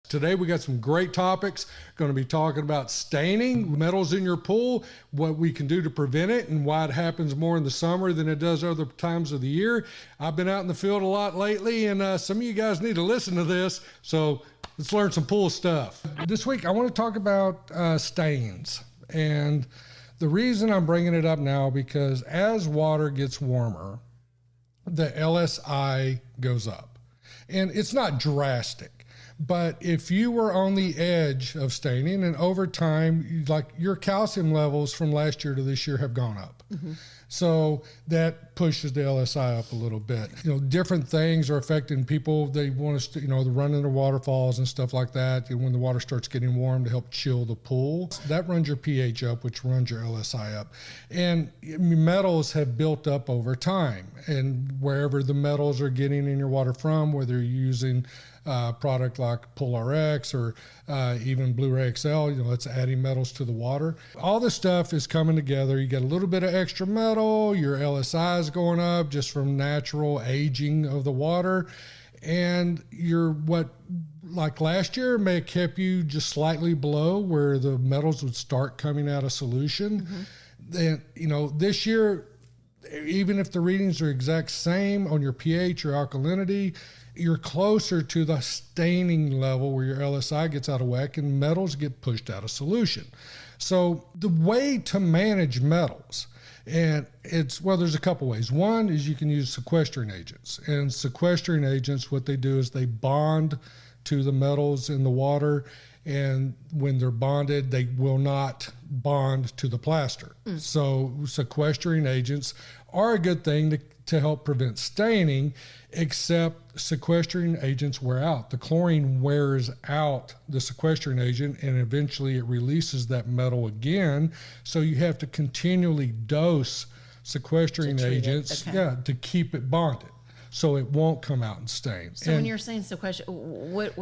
Today we got some great topics. Going to be talking about staining, metals in your pool, what we can do to prevent it, and why it happens more in the summer than it does other times of the year. I've been out in the field a lot lately, and some of you guys need to listen to this, so let's learn some pool stuff. This week I want to talk about stains, and the reason I'm bringing it up now because as water gets warmer, the LSI goes up, and it's not drastic. But if you were on the edge of staining and over time, like your calcium levels from last year to this year have gone up. Mm-hmm. So that pushes the LSI up a little bit. You know, different things are affecting people. They want us to, they're running their waterfalls and stuff like that. And when the water starts getting warm to help chill the pool, that runs your pH up, which runs your LSI up. And metals have built up over time. And wherever the metals are getting in your water from, whether you're using product like PoolRx or even Blu-ray XL, it's adding metals to the water. All this stuff is coming together. You get a little bit of extra metal, your LSI is going up just from natural aging of the water, and like last year may have kept you just slightly below where the metals would start coming out of solution. Mm-hmm. Then, this year, even if the readings are exact same on your pH or alkalinity, you're closer to the staining level where your LSI gets out of whack and metals get pushed out of solution. So the way to manage metals, and there's a couple ways. One is you can use sequestering agents. And sequestering agents, what they do is they bond to the metals in the water, and when they're bonded, they will not bond to the plaster. So sequestering agents are a good thing to help prevent staining, except sequestering agents wear out. The chlorine wears out the sequestering agent, and eventually it releases that metal again. So you have to continually dose sequestering agents to keep it bonded, so it won't come out in stains. So when you're saying sequester, what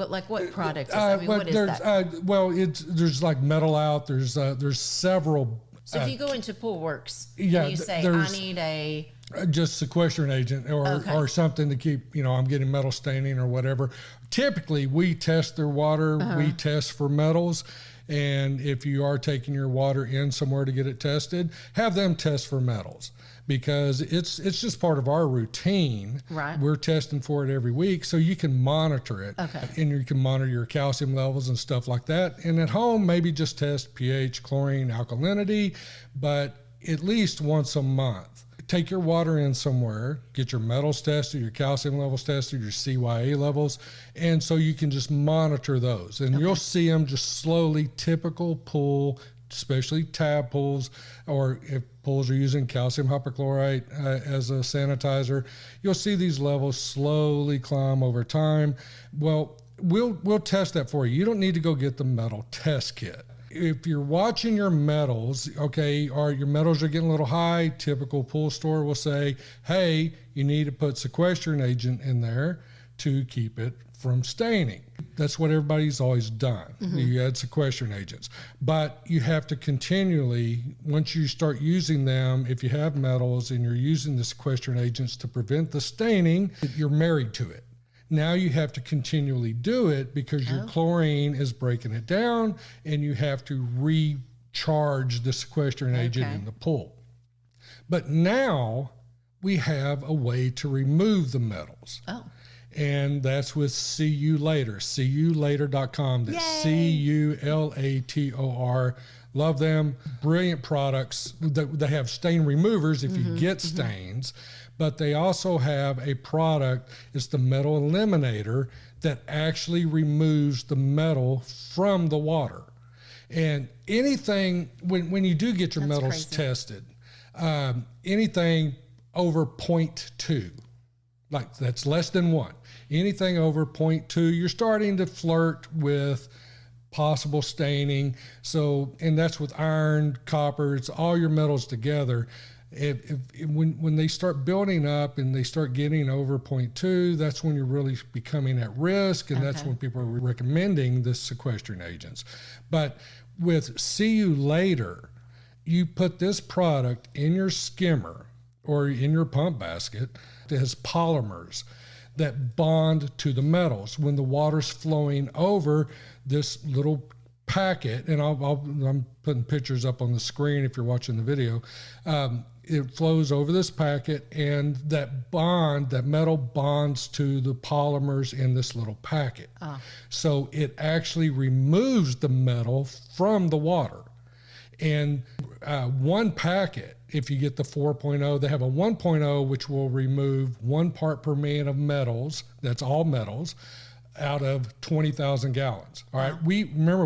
product is that? What is that? There's like metal out. There's several. So if you go into PoolWorks, and you say, I need a just sequestering agent or something to keep, I'm getting metal staining or whatever. Typically, we test their water. We test for metals. And if you are taking your water in somewhere to get it tested, have them test for metals, because it's just part of our routine. Right. We're testing for it every week, so you can monitor it. Okay. And you can monitor your calcium levels and stuff like that. And at home, maybe just test pH, chlorine, alkalinity, but at least once a month. Take your water in somewhere, get your metals tested, your calcium levels tested, your CYA levels, and so you can just monitor those. And you'll see them just slowly, typical pool, especially tab pools, or if pools are using calcium hypochlorite as a sanitizer, you'll see these levels slowly climb over time. Well, we'll test that for you. You don't need to go get the metal test kit. If you're watching your metals, or your metals are getting a little high, typical pool store will say, hey, you need to put sequestering agent in there to keep it from staining. That's what everybody's always done. Mm-hmm. You add sequestering agents. But you have to continually, once you start using them, if you have metals and you're using the sequestering agents to prevent the staining, you're married to it. Now you have to continually do it because your chlorine is breaking it down, and you have to recharge the sequestering agent in the pool. But now we have a way to remove the metals. Oh. And that's with See You Later, seeyoulater.com. That's CULATOR. Love them. Brilliant products. They have stain removers if you get stains. But they also have a product, it's the metal eliminator, that actually removes the metal from the water. And anything, when you do get your metals tested, anything over 0.2, like that's less than 1, anything over 0.2, you're starting to flirt with possible staining. So, and that's with iron, copper, it's all your metals together. When they start building up and they start getting over 0.2, that's when you're really becoming at risk, and that's when people are recommending the sequestering agents. But with See You Later, you put this product in your skimmer or in your pump basket. It has polymers that bond to the metals. When the water's flowing over this little packet, and I'm putting pictures up on the screen if you're watching the video, it flows over this packet, and that metal bonds to the polymers in this little packet. So it actually removes the metal from the water. And one packet, if you get the 4.0, they have a 1.0, which will remove 1 part per million of metals, that's all metals, out of 20,000 gallons. All right, we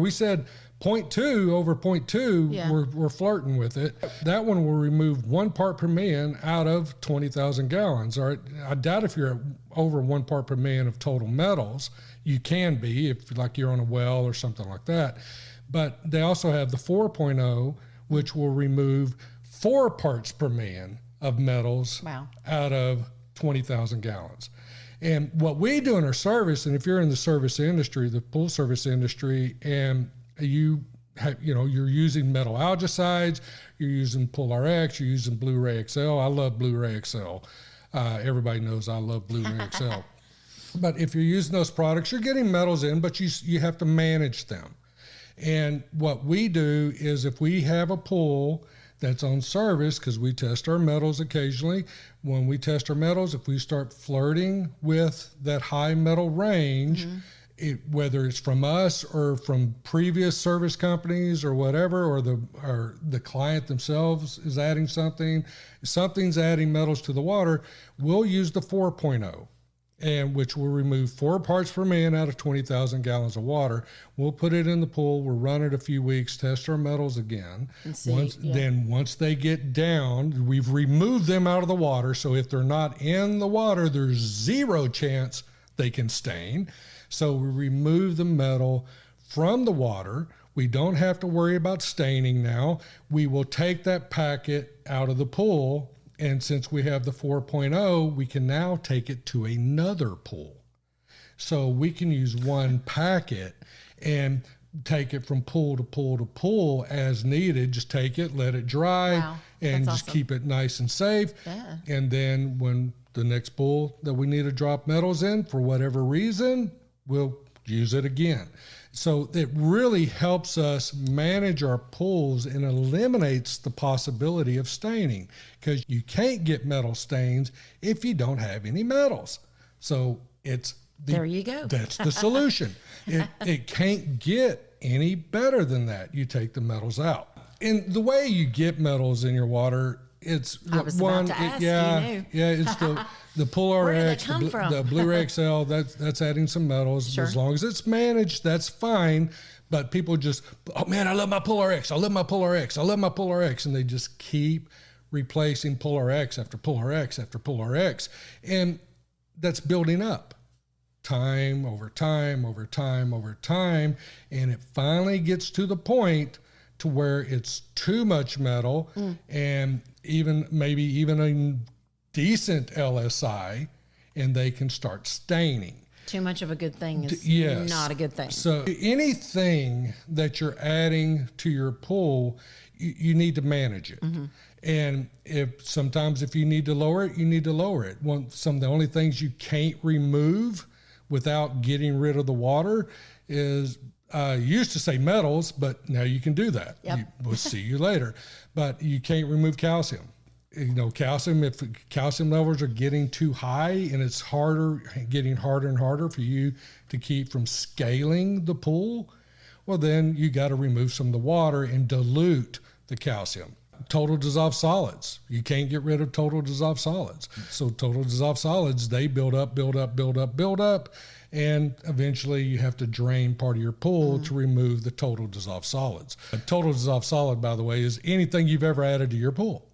said 0.2 over 0.2, we're flirting with it. That one will remove 1 part per million out of 20,000 gallons. All right, I doubt if you're over 1 part per million of total metals. You can be if like you're on a well or something like that. But they also have the 4.0, which will remove 4 parts per million of metals out of 20,000 gallons. And what we do in our service, and if you're in the service industry, the pool service industry, and you're using metal algicides, you're using PoolRx, you're using Blu-ray XL. I love Blu-ray XL. Everybody knows I love Blu-ray XL. But if you're using those products, you're getting metals in, but you have to manage them. And what we do is if we have a pool that's on service, because we test our metals occasionally, when we test our metals, if we start flirting with that high metal range, whether it's from us or from previous service companies or whatever, or the client themselves is adding something's adding metals to the water, we'll use the 4.0. And which will remove 4 parts per million out of 20,000 gallons of water. We'll put it in the pool. We'll run it a few weeks, test our metals again. Then once they get down, we've removed them out of the water. So if they're not in the water, there's 0 chance they can stain. So we remove the metal from the water. We don't have to worry about staining now. We will take that packet out of the pool. And since we have the 4.0, we can now take it to another pool. So we can use one packet and take it from pool to pool to pool as needed. Just take it, let it dry, and just keep it nice and safe. Yeah. And then when the next pool that we need to drop metals in, for whatever reason, we'll use it again. So it really helps us manage our pools and eliminates the possibility of staining, because you can't get metal stains if you don't have any metals. So there you go. That's the solution. It can't get any better than that. You take the metals out. And the way you get metals in your water, it's about to ask, it's the PoolRx, the Blu-ray XL, that's adding some metals. Sure. As long as it's managed, that's fine. But people just, oh man, I love my PoolRx. I love my PoolRx. I love my PoolRx. And they just keep replacing PoolRx after PoolRx after PoolRx. And that's building up time over time over time over time. And it finally gets to the point to where it's too much metal and maybe even a decent LSI, and they can start staining. Too much of a good thing is not a good thing. So anything that you're adding to your pool, you need to manage it. Mm-hmm. And sometimes if you need to lower it, you need to lower it. Some of the only things you can't remove without getting rid of the water is, used to say metals, but now you can do that. Yep. We'll see you later. But you can't remove calcium. Calcium, if calcium levels are getting too high and it's getting harder and harder for you to keep from scaling the pool, well, then you got to remove some of the water and dilute the calcium. Total dissolved solids. You can't get rid of total dissolved solids. So total dissolved solids, they build up, and eventually you have to drain part of your pool to remove the total dissolved solids. A total dissolved solid, by the way, is anything you've ever added to your pool.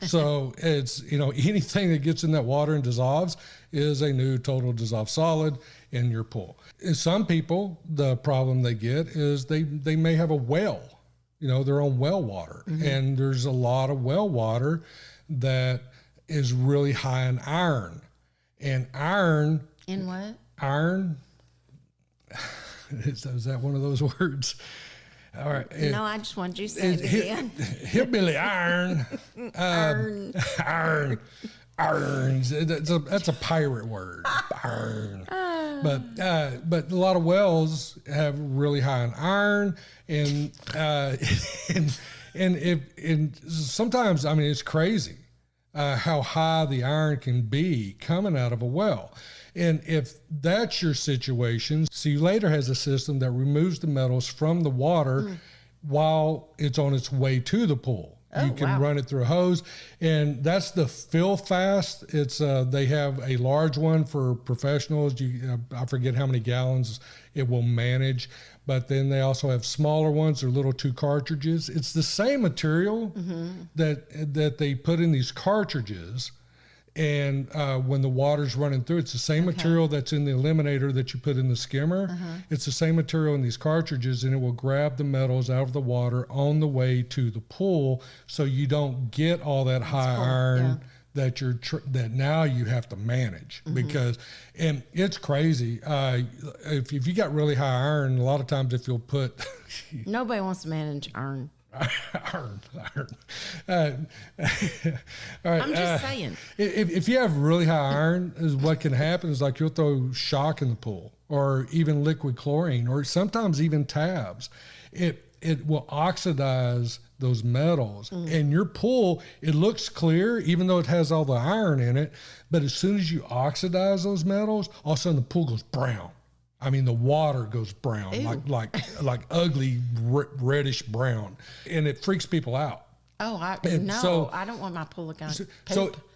So it's, anything that gets in that water and dissolves is a new total dissolved solid in your pool. And some people, the problem they get is they may have a well, their own well water. Mm-hmm. And there's a lot of well water that is really high in iron. And iron... In what? Iron. Is that one of those words? All right. No, I just want you to say it again. Hillbilly iron. Iron. Burns. That's a pirate word. Burn. But a lot of wells have really high in iron, and sometimes, I mean, it's crazy how high the iron can be coming out of a well. And if that's your situation, See You Later has a system that removes the metals from the water while it's on its way to the pool. You can run it through a hose, and that's the Fill Fast. It's they have a large one for professionals. I forget how many gallons it will manage, but then they also have smaller ones. They're little 2 cartridges. It's the same material that they put in these cartridges. And when the water's running through, it's the same material that's in the eliminator that you put in the skimmer. It's the same material in these cartridges, and it will grab the metals out of the water on the way to the pool, so you don't get all that high iron that that now you have to manage. Because, and it's crazy. If you got really high iron, a lot of times if you'll put nobody wants to manage iron. Iron. All right, I'm just saying. If you have really high iron, is what can happen is like you'll throw shock in the pool, or even liquid chlorine, or sometimes even tabs. It will oxidize those metals, and your pool, it looks clear even though it has all the iron in it. But as soon as you oxidize those metals, all of a sudden the pool goes brown. I mean, the water goes brown, like ugly reddish brown, and it freaks people out. Oh, I don't want my pool looking like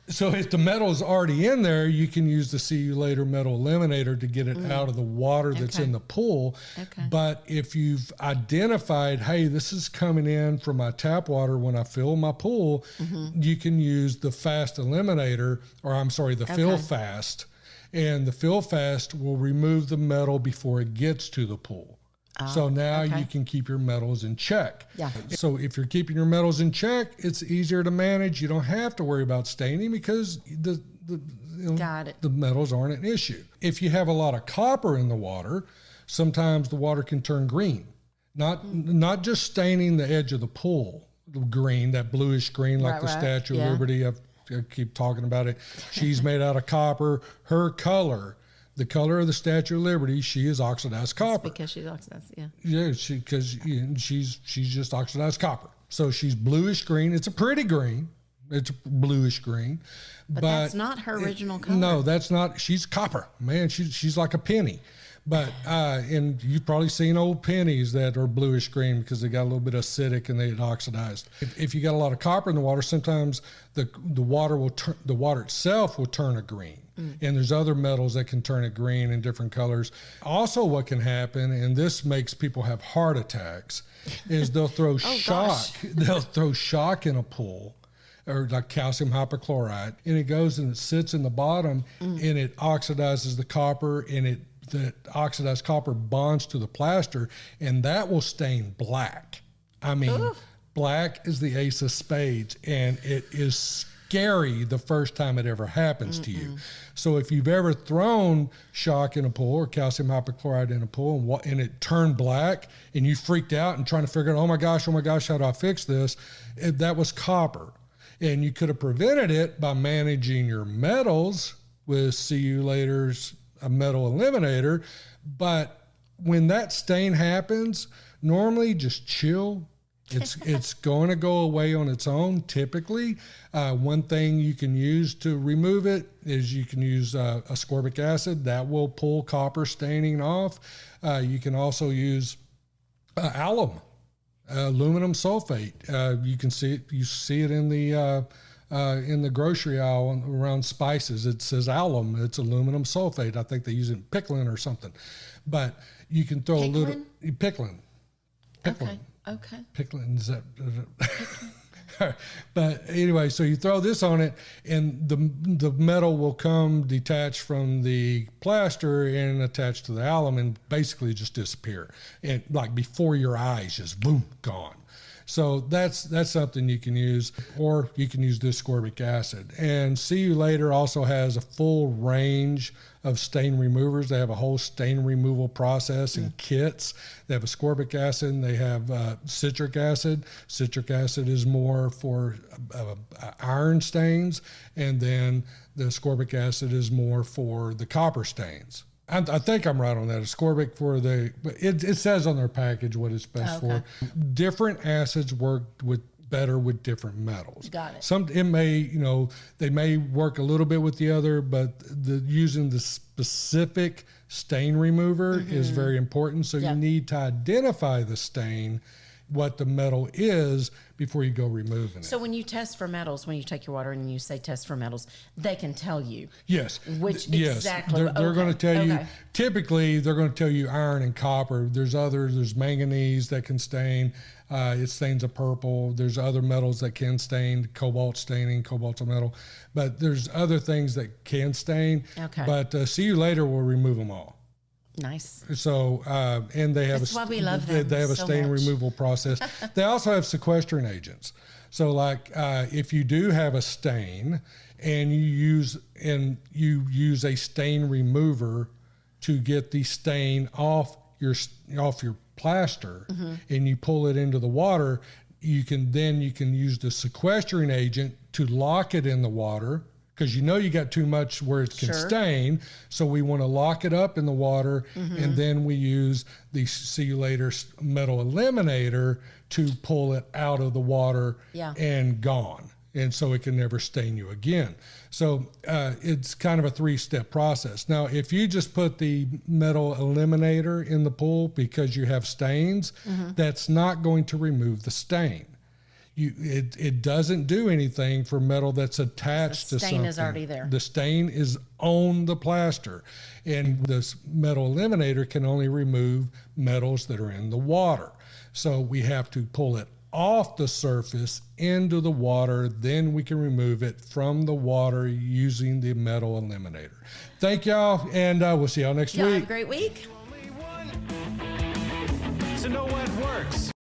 So if the metal's already in there, you can use the See You Later metal eliminator to get it out of the water that's in the pool. But if you've identified, hey, this is coming in from my tap water when I fill my pool, you can use the Fast Eliminator, the Fill Fast. And the Fill Fast will remove the metal before it gets to the pool. So now you can keep your metals in check. So if you're keeping your metals in check, it's easier to manage. You don't have to worry about staining because the metals aren't an issue. If you have a lot of copper in the water, sometimes the water can turn green. Not just staining the edge of the pool, the green, that bluish green like the Statue of Liberty. I keep talking about it. She's made out of copper. Her color, the color of the Statue of Liberty, she is oxidized copper. That's because she's oxidized, Yeah, she's just oxidized copper. So she's bluish green. It's a pretty green. It's a bluish green. But that's not her original color. No, that's not. She's copper. Man, she's like a penny. But and you've probably seen old pennies that are bluish green because they got a little bit acidic and they had oxidized. If you got a lot of copper in the water, sometimes the water itself will turn a green. And there's other metals that can turn it green in different colors. Also, what can happen, and this makes people have heart attacks, is they'll throw shock. They'll throw shock in a pool, or like calcium hypochlorite, and it goes and it sits in the bottom, and it oxidizes the copper, and the oxidized copper bonds to the plaster, and that will stain black. I mean, black is the ace of spades, and it is scary the first time it ever happens to you. So if you've ever thrown shock in a pool or calcium hypochlorite in a pool and it turned black and you freaked out and trying to figure out, oh my gosh, how do I fix this? That was copper. And you could have prevented it by managing your metals with See You Later's a metal eliminator. But when that stain happens, normally just chill. It's going to go away on its own. Typically, one thing you can use to remove it is you can use ascorbic acid. That will pull copper staining off. You can also use alum, aluminum sulfate. You can see it. You see it in the grocery aisle around spices. It says alum. It's aluminum sulfate. I think they use it in pickling or something. But you can throw a little pickling. Okay. Pickling is that? But anyway, so you throw this on it, and the metal will come detached from the plaster and attach to the alum, and basically just disappear, and like before your eyes, just boom, gone. So that's something you can use, or you can use this ascorbic acid. And See You Later also has a full range of stain removers. They have a whole stain removal process in kits. They have ascorbic acid, and they have citric acid. Citric acid is more for iron stains, and then the ascorbic acid is more for the copper stains. I think I'm right on that. Ascorbic for it says on their package what it's best for. Different acids work better with different metals. Got it. They may work a little bit with the other, but using the specific stain remover is very important. So you need to identify the stain, what the metal is, before you go removing it. So when you test for metals, when you take your water and you say test for metals, they can tell you. Yes. Exactly. They're going to tell you, typically they're going to tell you iron and copper. There's manganese that can stain. It stains a purple. There's other metals that can stain, cobalt staining, cobalt's a metal. But there's other things that can stain. Okay. But See You Later will remove them all. Nice. So, and they have That's why we love them they have a so stain much. removal process. They also have sequestering agents. So, like if you do have a stain and you use a stain remover to get the stain off your plaster, and you pull it into the water, you can use the sequestering agent to lock it in the water, because you got too much where it can stain. So we want to lock it up in the water, and then we use the See You Later metal eliminator to pull it out of the water and gone. And so it can never stain you again. So it's kind of a 3-step process. Now, if you just put the metal eliminator in the pool because you have stains, that's not going to remove the stain. It doesn't do anything for metal that's attached to something. The stain is already there. The stain is on the plaster. And this metal eliminator can only remove metals that are in the water. So we have to pull it off the surface into the water, then we can remove it from the water using the metal eliminator. Thank y'all, and we'll see y'all next week. Have a great week.